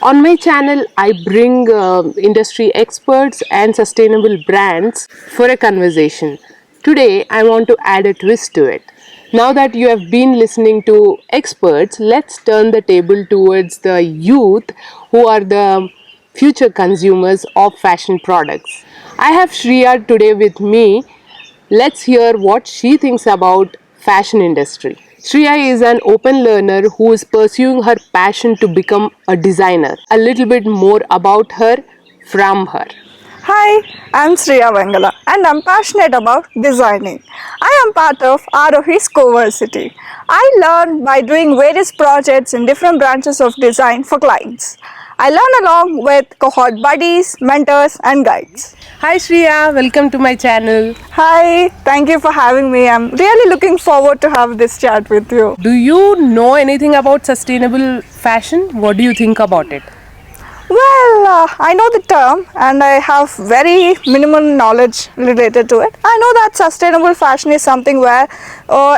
On my channel, I bring industry experts and sustainable brands for a conversation. Today, I want to add a twist to it. Now that you have been listening to experts, let's turn the table towards the youth who are the future consumers of fashion products. I have Shriya today with me. Let's hear what she thinks about fashion industry. Shriya is an open learner who is pursuing her passion to become a designer. A little bit more about her from her. Hi, I'm Sriya and I'm passionate about designing. I am part of Arohi's Coversity. I learn by doing various projects in different branches of design for clients. I learn along with cohort buddies, mentors, and guides. Hi Shriya, welcome to my channel. Hi, thank you for having me. I'm really looking forward to have this chat with you. Do you know anything about sustainable fashion? What do you think about it? Well, I know the term and I have very minimal knowledge related to it. I know that sustainable fashion is something where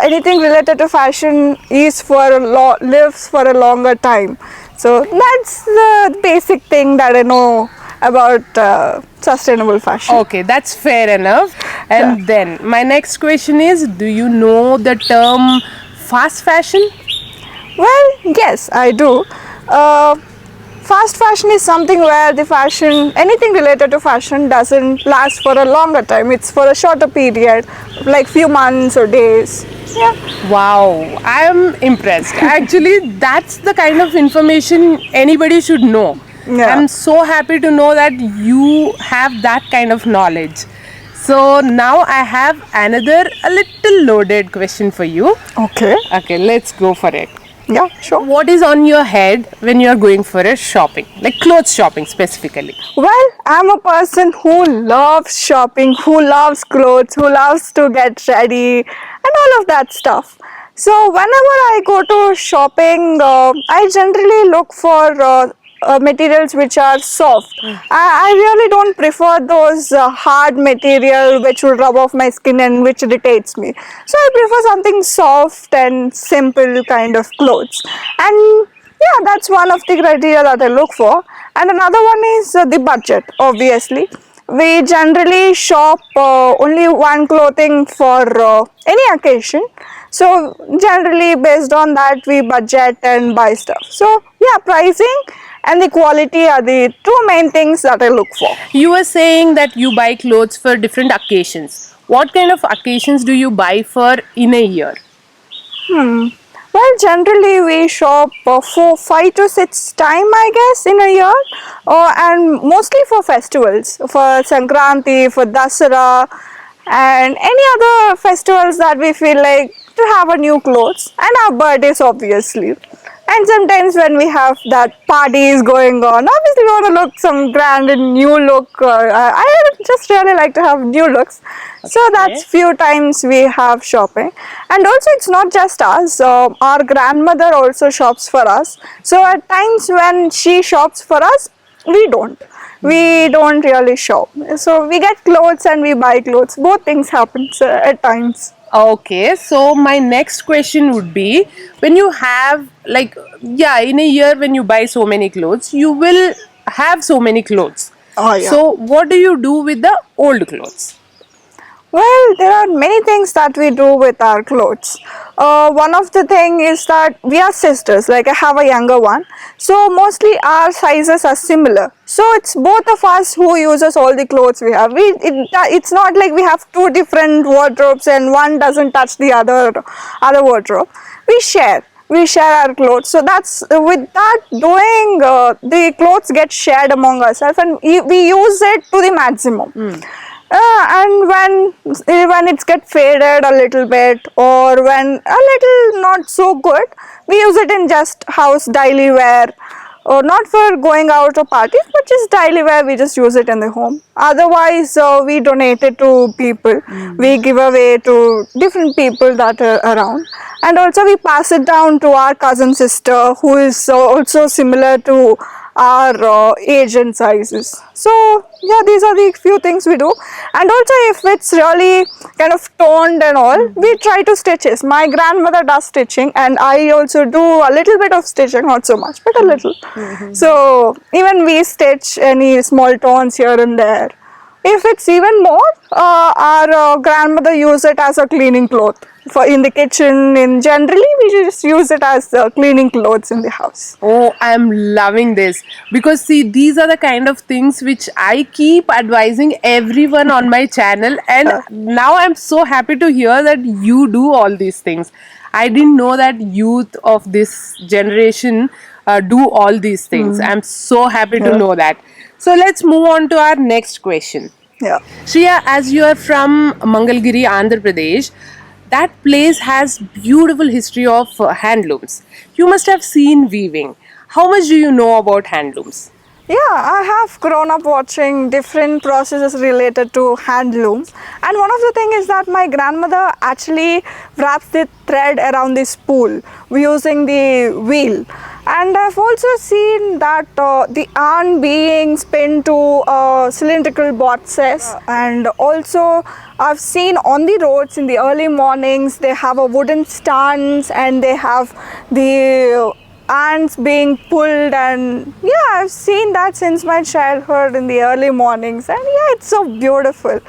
anything related to fashion is lives for a longer time. So that's the basic thing that I know about sustainable fashion. Okay, that's fair enough. And then my next question is, do you know the term fast fashion? Well, yes, I do. Fast fashion is something where anything related to fashion doesn't last for a longer time. It's for a shorter period, like few months or days. Yeah. Wow, I am impressed. Actually, that's the kind of information anybody should know. Yeah. I'm so happy to know that you have that kind of knowledge. So now I have another a little loaded question for you. Okay. Okay, let's go for it. Yeah, sure. What is on your head when you're going for a shopping, like clothes shopping specifically? Well, I'm a person who loves shopping, who loves clothes, who loves to get ready, and all of that stuff. So, whenever I go to shopping, I generally look for materials which are soft. I really don't prefer those hard material which will rub off my skin and which irritates me. So, I prefer something soft and simple kind of clothes. And yeah, that's one of the criteria that I look for. And another one is the budget, obviously. We generally shop only one clothing for any occasion. So, generally, based on that, we budget and buy stuff. So, yeah, pricing and the quality are the two main things that I look for. You were saying that you buy clothes for different occasions. What kind of occasions do you buy for in a year? Well, generally we shop for 5 to 6 times, I guess, in a year, and mostly for festivals, for Sankranti, for Dasara, and any other festivals that we feel like to have a new clothes, and our birthdays, obviously. And sometimes when we have that parties going on, obviously we want to look some grand and new look. I just really like to have new looks. So that's few times we have shopping. And also it's not just us, our grandmother also shops for us. So at times when she shops for us, we don't. We don't really shop. So we get clothes and we buy clothes. Both things happen at times. Okay, so my next question would be, when you have, like, yeah, in a year when you buy so many clothes, you will have so many clothes. Oh, yeah. So what do you do with the old clothes? Well, there are many things that we do with our clothes. One of the thing is that we are sisters, like I have a younger one. So mostly our sizes are similar. So it's both of us who uses all the clothes we have. It's not like we have two different wardrobes and one doesn't touch the other wardrobe. We share our clothes. So that's with that doing, the clothes get shared among ourselves and we use it to the maximum. And when it gets faded a little bit or when a little not so good, we use it in just house daily wear, or not for going out or parties, but just daily wear. We just use it in the home. Otherwise, we donate it to people. We give away to different people that are around, and also we pass it down to our cousin sister who is also similar to our age and sizes. So yeah, these are the few things we do. And also if it's really kind of toned and all, we try to stitches. My grandmother does stitching and I also do a little bit of stitching, not so much, but a little. So even we stitch any small tones here and there. If it's even more, our grandmother use it as a cleaning cloth for in the kitchen. In generally, we just use it as cleaning clothes in the house. Oh, I'm loving this because see, these are the kind of things which I keep advising everyone on my channel, and now I'm so happy to hear that you do all these things. I didn't know that youth of this generation do all these things. I'm so happy to Yeah. know that. So let's move on to our next question. Yeah. Shriya, as you are from Mangalgiri, Andhra Pradesh, that place has beautiful history of handlooms. You must have seen weaving. How much do you know about handlooms? Yeah, I have grown up watching different processes related to handlooms, and one of the thing is that my grandmother actually wraps the thread around the spool using the wheel, and I've also seen that the yarn being spun to cylindrical boxes, and also I've seen on the roads in the early mornings they have a wooden stands and they have the ants being pulled, and yeah, I've seen that since my childhood in the early mornings, and yeah, it's so beautiful.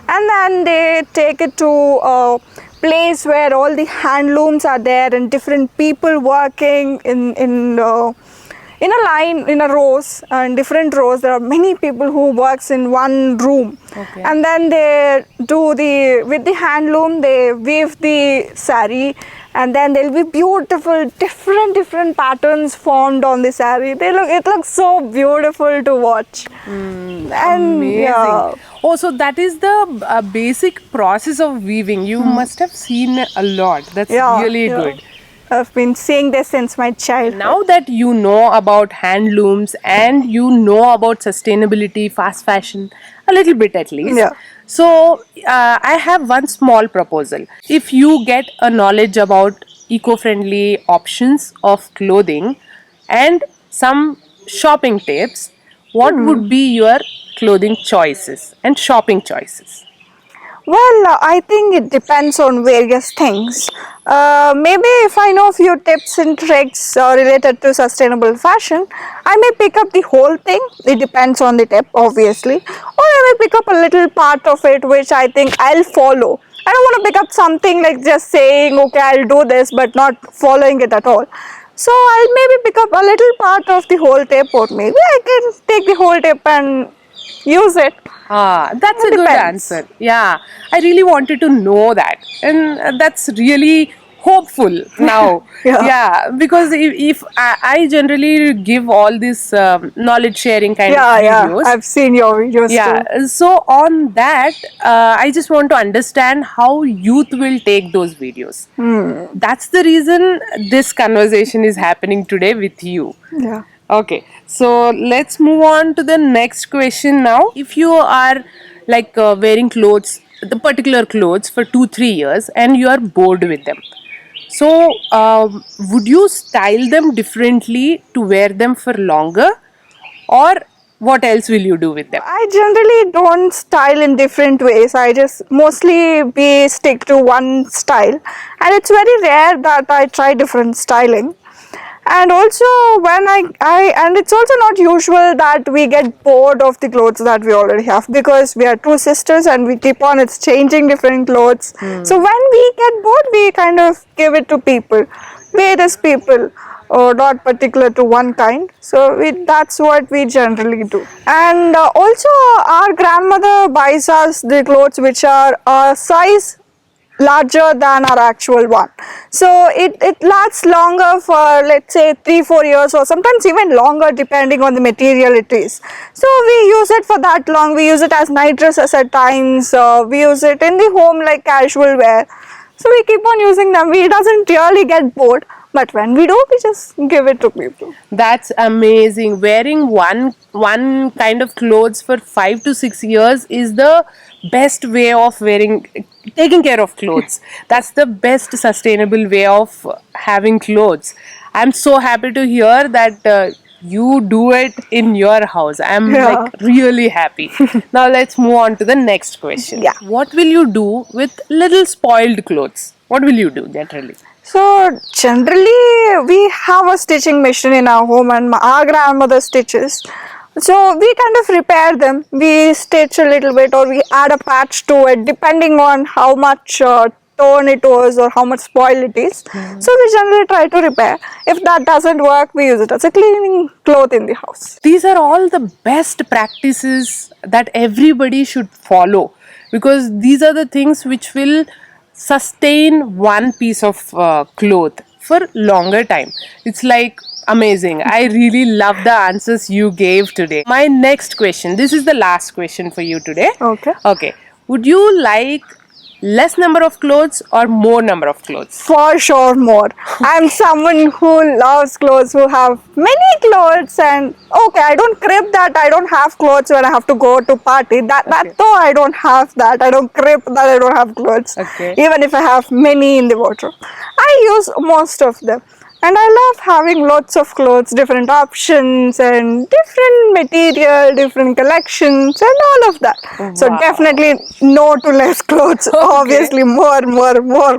And then they take it to a place where all the handlooms are there and different people working in a line, in a rows, in different rows. There are many people who works in one room. Okay. And then they do the, with the handloom, they weave the sari, and then there'll be beautiful different patterns formed on the sari. It looks so beautiful to watch. And Amazing. yeah. Oh, so that is the basic process of weaving. You must have seen a lot. That's Yeah, really yeah. good. I've been seeing this since my childhood. Now that you know about handlooms and you know about sustainability, fast fashion, a little bit at least. Yeah. So, I have one small proposal. If you get a knowledge about eco friendly options of clothing and some shopping tips, what would be your clothing choices and shopping choices? Well, I think it depends on various things. Maybe if I know a few tips and tricks related to sustainable fashion, I may pick up the whole thing. It depends on the tip, obviously. Or I may pick up a little part of it which I think I'll follow. I don't want to pick up something like just saying, okay, I'll do this, but not following it at all. So I'll maybe pick up a little part of the whole tip, or maybe I can take the whole tip and use it. Ah, that's It a good depends. answer. Yeah, I really wanted to know that, and that's really hopeful now. Yeah. Yeah, because if I generally give all this knowledge sharing kind of Yeah, videos. I've seen your videos Yeah, too. so on that, I just want to understand how youth will take those videos. That's the reason this conversation is happening today with you. Yeah. Okay, so let's move on to the next question now. If you are like wearing clothes, the particular clothes for 2 3 years, and you are bored with them, so would you style them differently to wear them for longer, or what else will you do with them? I generally don't style in different ways. I just mostly be stick to one style, and it's very rare that I try different styling. And also when I and it's also not usual that we get bored of the clothes that we already have, because we are two sisters and we keep on it's changing different clothes. So when we get bored, we kind of give it to people, various people, or not particular to one kind. So that's what we generally do. And also our grandmother buys us the clothes which are a size larger than our actual one, so it lasts longer for, let's say, 3 4 years, or sometimes even longer depending on the material it is. So we use it for that long. We use it as night dresses at times, we use it in the home like casual wear. So we keep on using them. We doesn't really get bored, but when we do, we just give it to people. That's amazing. Wearing one kind of clothes for 5 to 6 years is the best way of taking care of clothes. That's the best sustainable way of having clothes. I'm so happy to hear that you do it in your house. I'm like Yeah. really happy. Now let's move on to the next question. Yeah. What will you do with little spoiled clothes? What will you do generally? So generally, we have a stitching machine in our home, and our grandmother stitches. So we kind of repair them. We stitch a little bit, or we add a patch to it, depending on how much torn it was or how much spoil it is. So we generally try to repair. If that doesn't work, we use it as a cleaning cloth in the house. These are all the best practices that everybody should follow, because these are the things which will sustain one piece of cloth for longer time. It's like amazing. I really love the answers you gave today. My next question, this is the last question for you today. Okay. Okay, would you like less number of clothes or more number of clothes? For sure, more. I'm someone who loves clothes, who have many clothes, and okay, I don't crib that I don't have clothes when I have to go to party. That though I don't have that. I don't crib that I don't have clothes. Okay. Even if I have many in the wardrobe, I use most of them. And I love having lots of clothes, different options and different material, different collections and all of that. So Wow. definitely no to less clothes. Obviously more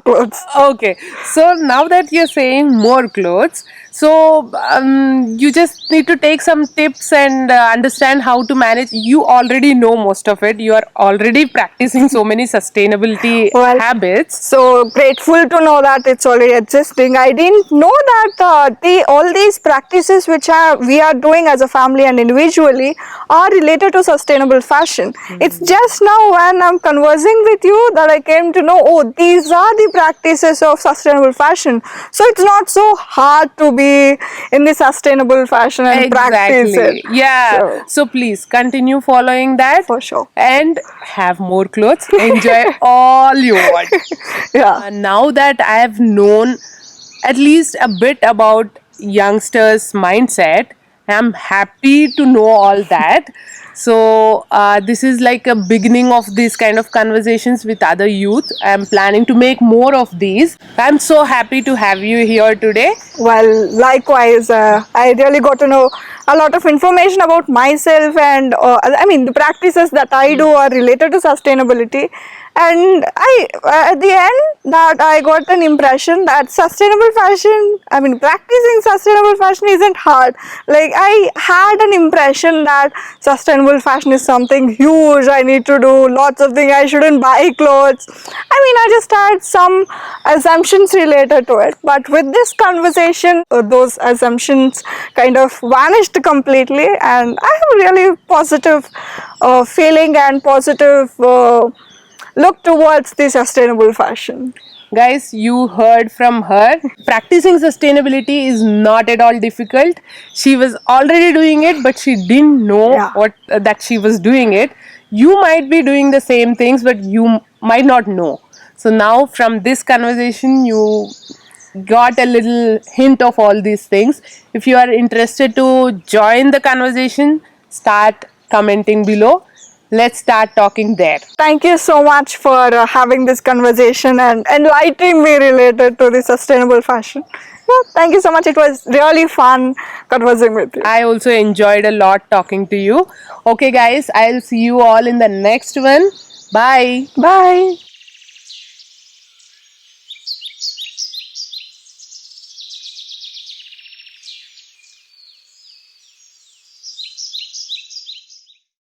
clothes. Okay, so now that you're saying more clothes, so you just need to take some tips and understand how to manage. You already know most of it. You are already practicing so many sustainability Well, habits. so grateful to know that it's already existing. I didn't know that all these practices which we are doing as a family and individually are related to sustainable fashion. It's just now when I'm conversing with you that I came to know, oh, these are the practices of sustainable fashion. So it's not so hard to be in the sustainable fashion and practice it. Exactly. Yeah. So, So please continue following that for sure. and have more clothes. Enjoy all you want. Yeah. Now that I have known at least a bit about youngsters' mindset, I'm happy to know all that. So this is like a beginning of these kind of conversations with other youth. I'm planning to make more of these. I'm so happy to have you here today. Well, likewise, I really got to know a lot of information about myself, and I mean, the practices that I do are related to sustainability. And at the end, that I got an impression that sustainable fashion, I mean, practicing sustainable fashion isn't hard. Like, I had an impression that sustainable fashion is something huge. I need to do lots of things. I shouldn't buy clothes. I mean, I just had some assumptions related to it. But with this conversation, those assumptions kind of vanished completely, and I have a really positive feeling and positive look towards the sustainable fashion. Guys, you heard from her. Practicing sustainability is not at all difficult. She was already doing it, but she didn't know Yeah. what that she was doing it. You might be doing the same things, but you might not know. So now, from this conversation, you got a little hint of all these things. If you are interested to join the conversation, start commenting below. Let's start talking there. Thank you so much for having this conversation and enlightening me related to the sustainable fashion. Yeah, thank you so much. It was really fun conversing with you. I also enjoyed a lot talking to you. Okay, guys, I'll see you all in the next one. Bye. Bye.